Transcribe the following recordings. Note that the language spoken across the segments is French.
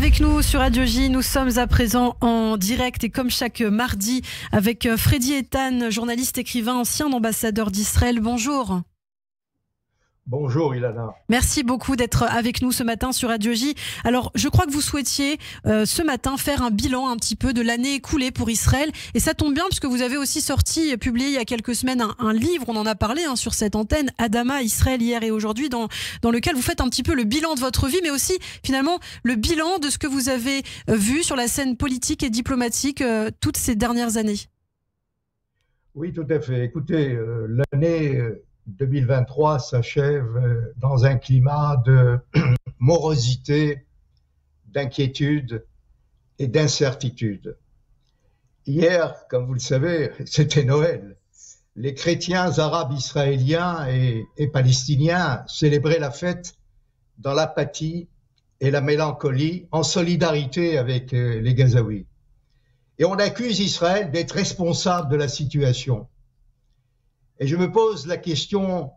Avec nous sur Radio J, nous sommes à présent en direct et comme chaque mardi avec Freddy Eitan, journaliste, écrivain, ancien ambassadeur d'Israël. Bonjour. Bonjour Ilana. Merci beaucoup d'être avec nous ce matin sur Radio J. Alors, je crois que vous souhaitiez ce matin faire un bilan un petit peu de l'année écoulée pour Israël. Et ça tombe bien puisque vous avez aussi publié il y a quelques semaines un livre, on en a parlé sur cette antenne, Adama, Israël hier et aujourd'hui, dans lequel vous faites un petit peu le bilan de votre vie, mais aussi finalement le bilan de ce que vous avez vu sur la scène politique et diplomatique toutes ces dernières années. Oui, tout à fait. Écoutez, l'année 2023 s'achève dans un climat de morosité, d'inquiétude et d'incertitude. Hier, comme vous le savez, c'était Noël. Les chrétiens arabes israéliens et palestiniens célébraient la fête dans l'apathie et la mélancolie, en solidarité avec les Gazaouis. Et on accuse Israël d'être responsable de la situation. Et je me pose la question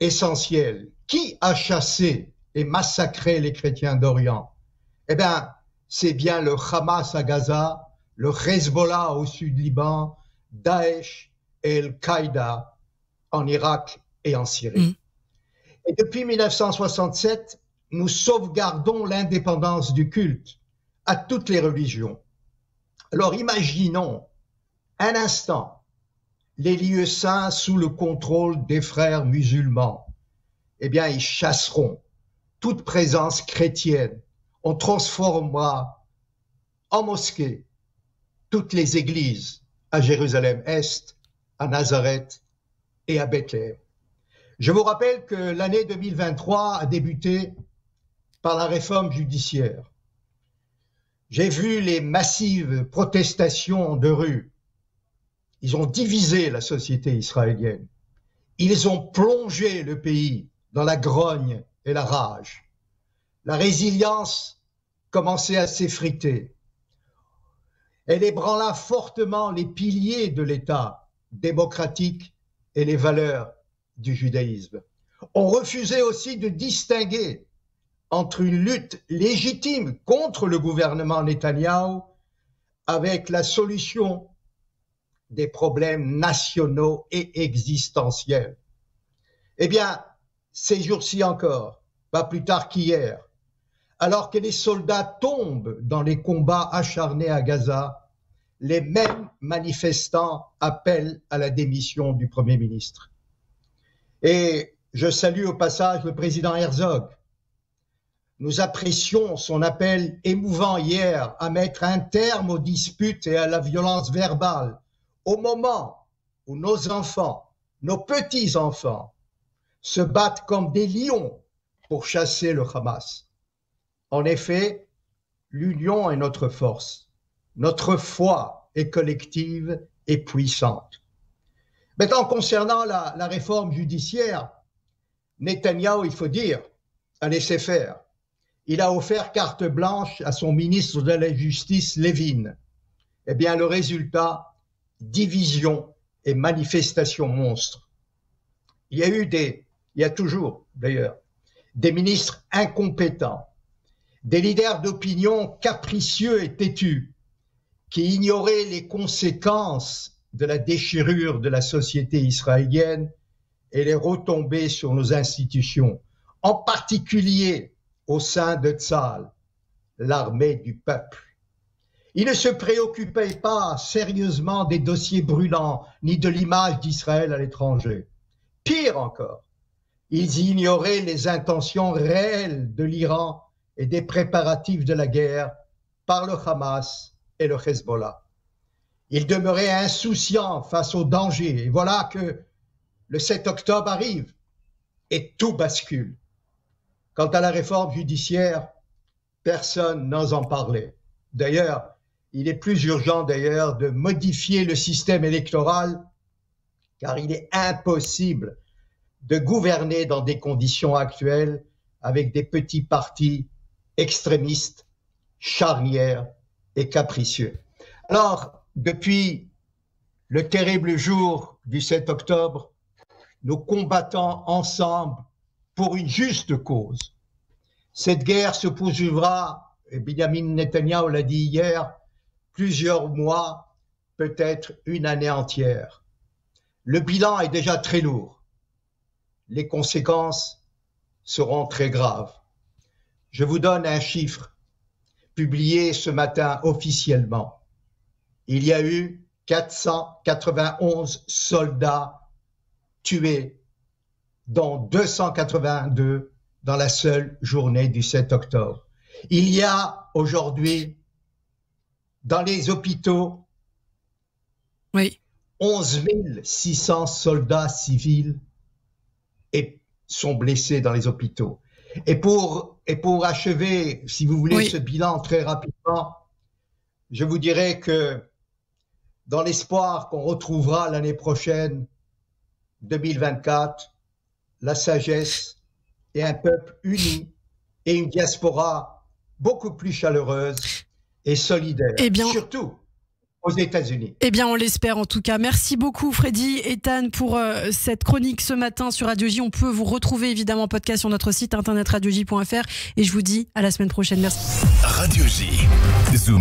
essentielle. Qui a chassé et massacré les chrétiens d'Orient? Eh bien, c'est bien le Hamas à Gaza, le Hezbollah au sud Liban, Daesh et Al-Qaïda en Irak et en Syrie. Et depuis 1967, nous sauvegardons l'indépendance du culte à toutes les religions. Alors imaginons un instant les lieux saints sous le contrôle des frères musulmans. Eh bien, ils chasseront toute présence chrétienne. On transformera en mosquée toutes les églises à Jérusalem-Est, à Nazareth et à Bethléem. Je vous rappelle que l'année 2023 a débuté par la réforme judiciaire. J'ai vu les massives protestations de rue. Ils ont divisé la société israélienne. Ils ont plongé le pays dans la grogne et la rage. La résilience commençait à s'effriter. Elle ébranla fortement les piliers de l'État démocratique et les valeurs du judaïsme. On refusait aussi de distinguer entre une lutte légitime contre le gouvernement Netanyahou avec la solution des problèmes nationaux et existentiels. Eh bien, ces jours-ci encore, pas plus tard qu'hier, alors que les soldats tombent dans les combats acharnés à Gaza, les mêmes manifestants appellent à la démission du Premier ministre. Et je salue au passage le président Herzog. Nous apprécions son appel émouvant hier à mettre un terme aux disputes et à la violence verbale, au moment où nos enfants, nos petits-enfants, se battent comme des lions pour chasser le Hamas. En effet, l'union est notre force. Notre foi est collective et puissante. Maintenant, concernant la réforme judiciaire, Netanyahou, il faut dire, a laissé faire. Il a offert carte blanche à son ministre de la Justice, Levin. Eh bien, le résultat, division et manifestation monstres. Il y a toujours d'ailleurs des ministres incompétents, des leaders d'opinion capricieux et têtus qui ignoraient les conséquences de la déchirure de la société israélienne et les retombées sur nos institutions, en particulier au sein de Tzahal, l'armée du peuple. Ils ne se préoccupaient pas sérieusement des dossiers brûlants ni de l'image d'Israël à l'étranger. Pire encore, ils ignoraient les intentions réelles de l'Iran et des préparatifs de la guerre par le Hamas et le Hezbollah. Ils demeuraient insouciants face aux dangers. Et voilà que le 7 octobre arrive et tout bascule. Quant à la réforme judiciaire, personne n'ose en parler. D'ailleurs, il est plus urgent de modifier le système électoral car il est impossible de gouverner dans des conditions actuelles avec des petits partis extrémistes, charnières et capricieux. Alors, depuis le terrible jour du 7 octobre, nous combattons ensemble pour une juste cause. Cette guerre se poursuivra et Benjamin Netanyahu l'a dit hier, plusieurs mois, peut-être une année entière. Le bilan est déjà très lourd. Les conséquences seront très graves. Je vous donne un chiffre publié ce matin officiellement. Il y a eu 491 soldats tués, dont 282 dans la seule journée du 7 octobre. Il y a aujourd'hui dans les hôpitaux 11 600 soldats civils sont blessés dans les hôpitaux. Et pour achever, si vous voulez, ce bilan très rapidement, je vous dirais que dans l'espoir qu'on retrouvera l'année prochaine, 2024, la sagesse et un peuple uni et une diaspora beaucoup plus chaleureuse et solidaire, surtout aux États-Unis. Eh bien, on l'espère en tout cas. Merci beaucoup Freddy Eitan pour cette chronique ce matin sur Radio J. On peut vous retrouver évidemment en podcast sur notre site internet radioj.fr et je vous dis à la semaine prochaine. Merci. Radio J. Zoom.